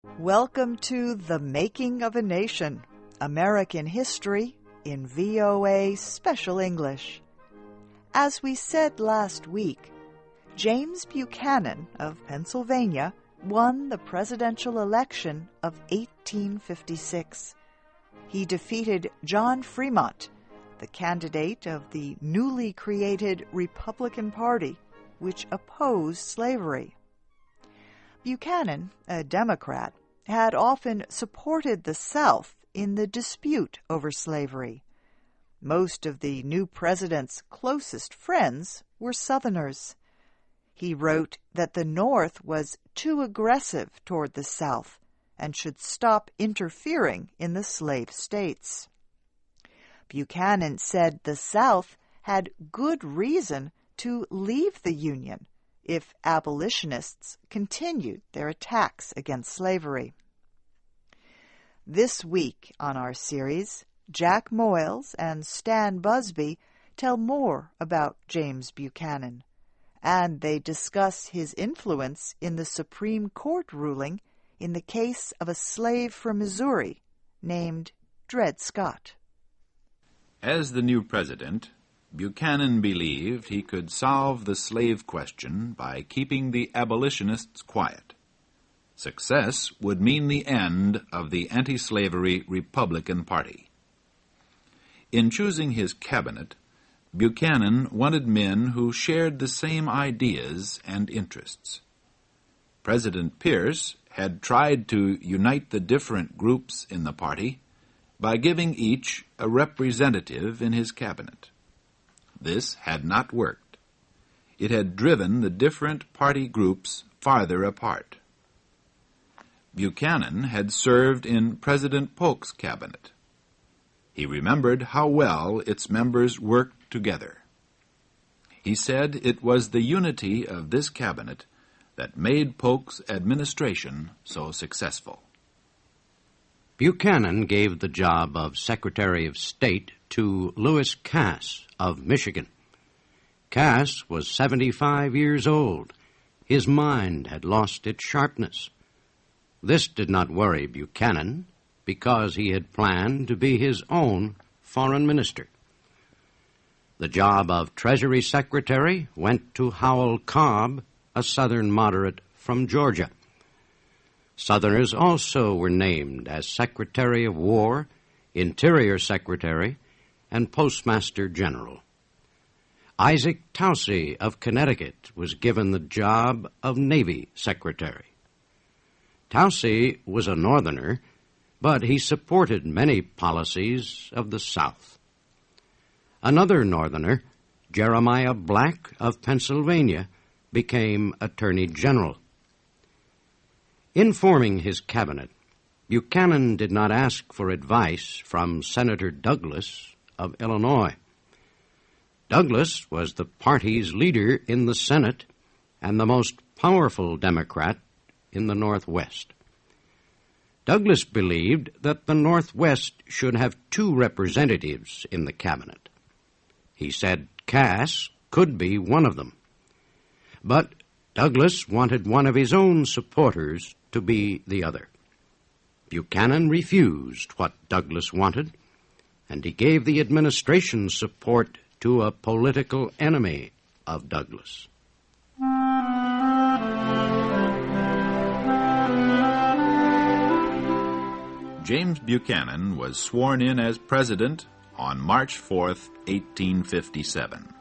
Welcome to The Making of a Nation, American History in VOA Special English. As we said last week, James Buchanan of Pennsylvania won the presidential election of 1856. He defeated John Fremont, the candidate of the newly created Republican Party, which opposed slavery. Buchanan, a Democrat, had often supported the South in the dispute over slavery. Most of the new president's closest friends were Southerners. He wrote that the North was too aggressive toward the South and should stop interfering in the slave states. Buchanan said the South had good reason to leave the Union if abolitionists continued their attacks against slavery. This week on our series, Jack Moyles and Stan Busby tell more about James Buchanan, and they discuss his influence in the Supreme Court ruling in the case of a slave from Missouri named Dred Scott. As the new president, Buchanan believed he could solve the slave question by keeping the abolitionists quiet. Success would mean the end of the anti-slavery Republican Party. In choosing his cabinet, Buchanan wanted men who shared the same ideas and interests. President Pierce had tried to unite the different groups in the party by giving each a representative in his cabinet. This had not worked. It had driven the different party groups farther apart. Buchanan had served in President Polk's cabinet. He remembered how well its members worked together. He said it was the unity of this cabinet that made Polk's administration so successful. Buchanan gave the job of Secretary of State to Lewis Cass of Michigan. Cass was 75 years old. His mind had lost its sharpness. This did not worry Buchanan because he had planned to be his own foreign minister. The job of Treasury Secretary went to Howell Cobb, a Southern moderate from Georgia. Southerners also were named as Secretary of War, Interior Secretary, and Postmaster General. Isaac Toucey of Connecticut was given the job of Navy Secretary. Toucey was a Northerner, but he supported many policies of the South. Another Northerner, Jeremiah Black of Pennsylvania, became Attorney General. In forming his cabinet, Buchanan did not ask for advice from Senator Douglas of Illinois. Douglas was the party's leader in the Senate and the most powerful Democrat in the Northwest. Douglas believed that the Northwest should have two representatives in the cabinet. He said Cass could be one of them. But Douglas wanted one of his own supporters to be the other. Buchanan refused what Douglas wanted, and he gave the administration support to a political enemy of Douglas. James Buchanan was sworn in as president on March 4, 1857.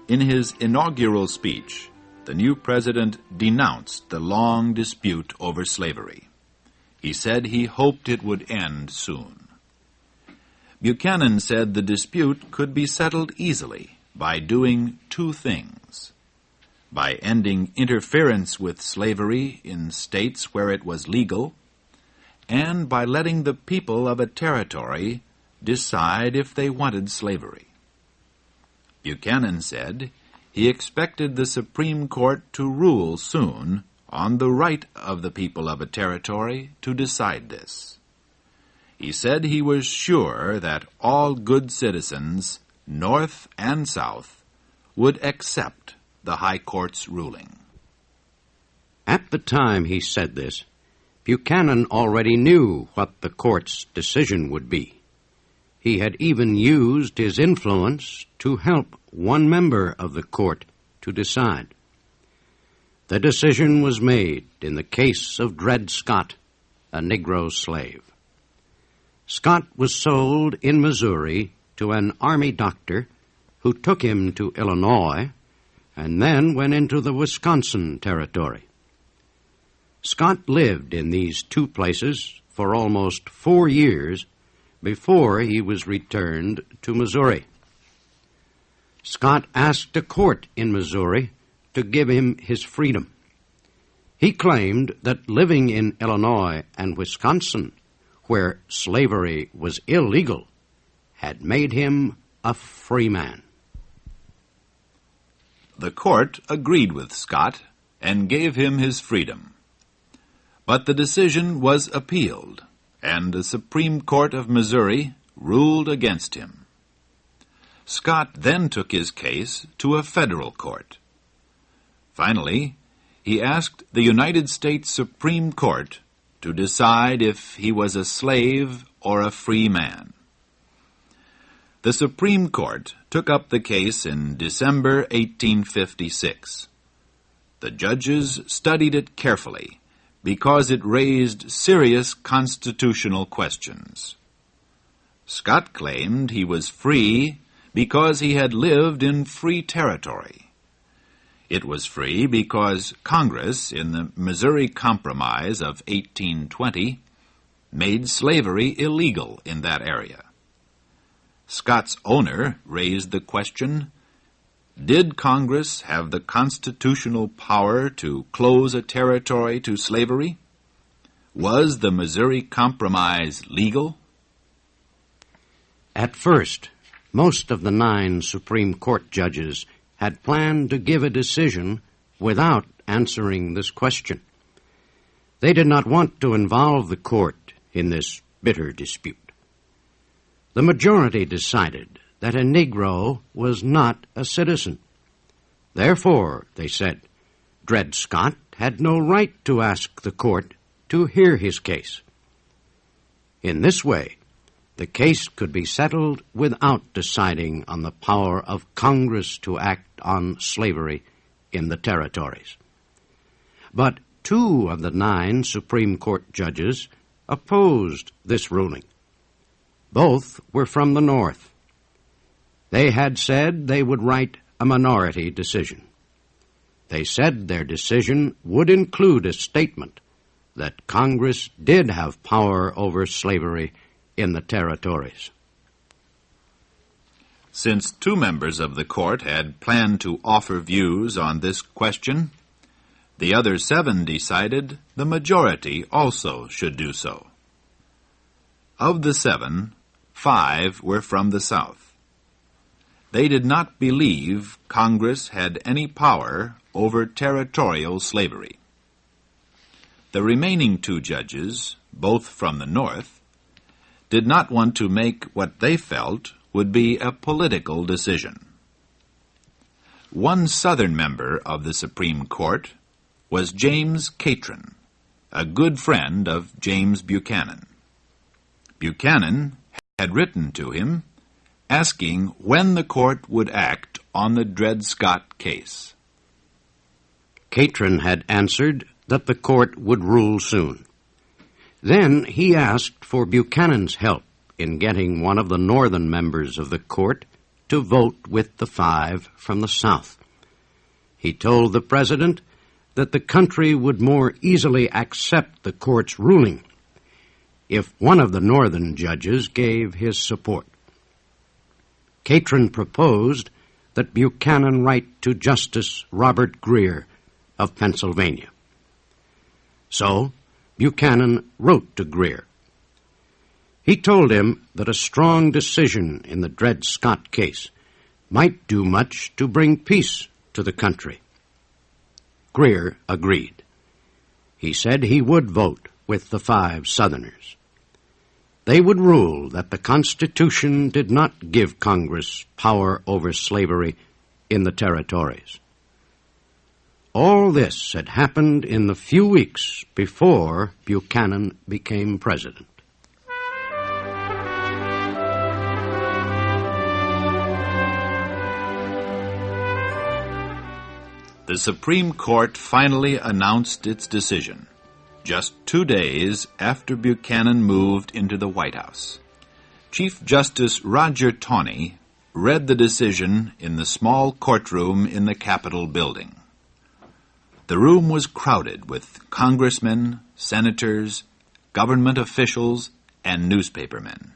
In his inaugural speech, the new president denounced the long dispute over slavery. He said he hoped it would end soon. Buchanan said the dispute could be settled easily by doing two things: by ending interference with slavery in states where it was legal, and by letting the people of a territory decide if they wanted slavery. Buchanan said he expected the Supreme Court to rule soon on the right of the people of a territory to decide this. He said he was sure that all good citizens, North and South, would accept the High Court's ruling. At the time he said this, Buchanan already knew what the court's decision would be. He had even used his influence to help one member of the court to decide. The decision was made in the case of Dred Scott, a Negro slave. Scott was sold in Missouri to an army doctor who took him to Illinois and then went into the Wisconsin Territory. Scott lived in these two places for almost 4 years before he was returned to Missouri. Scott asked a court in Missouri to give him his freedom. He claimed that living in Illinois and Wisconsin, where slavery was illegal, had made him a free man. The court agreed with Scott and gave him his freedom. But the decision was appealed, and the Supreme Court of Missouri ruled against him. Scott then took his case to a federal court. Finally, he asked the United States Supreme Court to decide if he was a slave or a free man. The Supreme Court took up the case in December 1856. The judges studied it carefully because it raised serious constitutional questions. Scott claimed he was free because he had lived in free territory. It was free because Congress, in the Missouri Compromise of 1820, made slavery illegal in that area. Scott's owner raised the question, did Congress have the constitutional power to close a territory to slavery? Was the Missouri Compromise legal? At first, most of the 9 Supreme Court judges had planned to give a decision without answering this question. They did not want to involve the court in this bitter dispute. The majority decided that a Negro was not a citizen. Therefore, they said, Dred Scott had no right to ask the court to hear his case. In this way, the case could be settled without deciding on the power of Congress to act on slavery in the territories. But 2 of the 9 Supreme Court judges opposed this ruling. Both were from the North. They had said they would write a minority decision. They said their decision would include a statement that Congress did have power over slavery in the territories. Since 2 members of the court had planned to offer views on this question, the other 7 decided the majority also should do so. Of the 7, 5 were from the South. They did not believe Congress had any power over territorial slavery. The remaining 2 judges, both from the North, did not want to make what they felt would be a political decision. One Southern member of the Supreme Court was James Catron, a good friend of James Buchanan. Buchanan had written to him asking when the court would act on the Dred Scott case. Catron had answered that the court would rule soon. Then he asked for Buchanan's help in getting one of the northern members of the court to vote with the 5 from the South. He told the president that the country would more easily accept the court's ruling if one of the northern judges gave his support. Catron proposed that Buchanan write to Justice Robert Grier of Pennsylvania. So, Buchanan wrote to Grier. He told him that a strong decision in the Dred Scott case might do much to bring peace to the country. Grier agreed. He said he would vote with the 5 Southerners. They would rule that the Constitution did not give Congress power over slavery in the territories. All this had happened in the few weeks before Buchanan became president. The Supreme Court finally announced its decision, just 2 days after Buchanan moved into the White House. Chief Justice Roger Taney read the decision in the small courtroom in the Capitol building. The room was crowded with congressmen, senators, government officials, and newspapermen.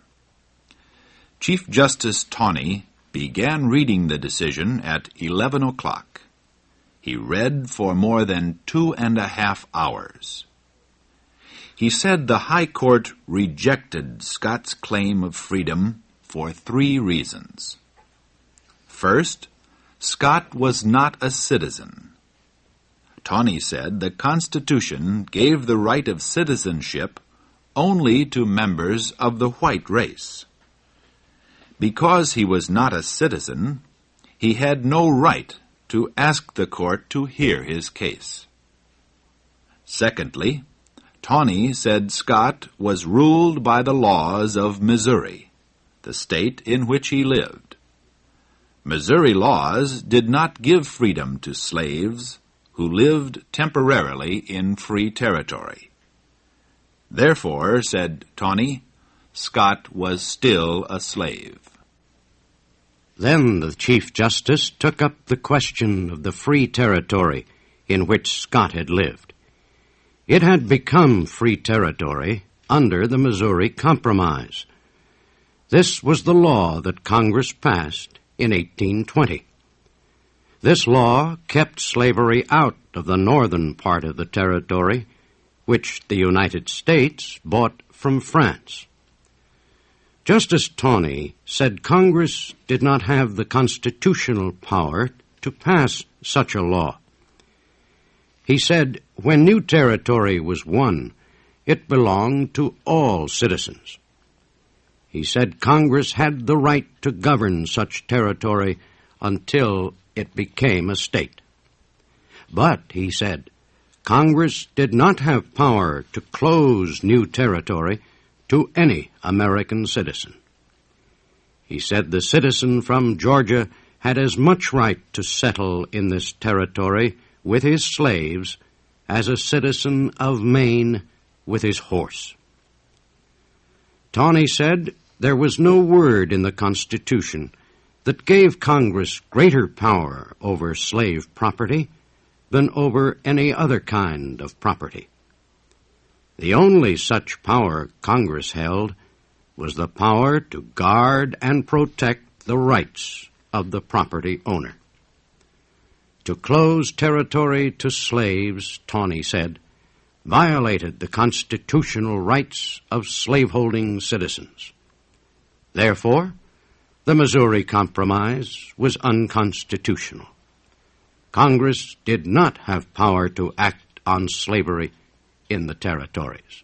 Chief Justice Taney began reading the decision at 11 o'clock. He read for more than 2.5 hours. He said the High Court rejected Scott's claim of freedom for 3 reasons. First, Scott was not a citizen. Taney said the Constitution gave the right of citizenship only to members of the white race. Because he was not a citizen, he had no right to ask the court to hear his case. Secondly, Taney said Scott was ruled by the laws of Missouri, the state in which he lived. Missouri laws did not give freedom to slaves who lived temporarily in free territory. Therefore, said Taney, Scott was still a slave. Then the Chief Justice took up the question of the free territory in which Scott had lived. It had become free territory under the Missouri Compromise. This was the law that Congress passed in 1820. This law kept slavery out of the northern part of the territory, which the United States bought from France. Justice Taney said Congress did not have the constitutional power to pass such a law. He said when new territory was won, it belonged to all citizens. He said Congress had the right to govern such territory until it became a state. But, he said, Congress did not have power to close new territory to any American citizen. He said the citizen from Georgia had as much right to settle in this territory with his slaves as a citizen of Maine with his horse. Taney said there was no word in the Constitution that gave Congress greater power over slave property than over any other kind of property. The only such power Congress held was the power to guard and protect the rights of the property owner. To close territory to slaves, Taney said, violated the constitutional rights of slaveholding citizens. Therefore, the Missouri Compromise was unconstitutional. Congress did not have power to act on slavery in the territories.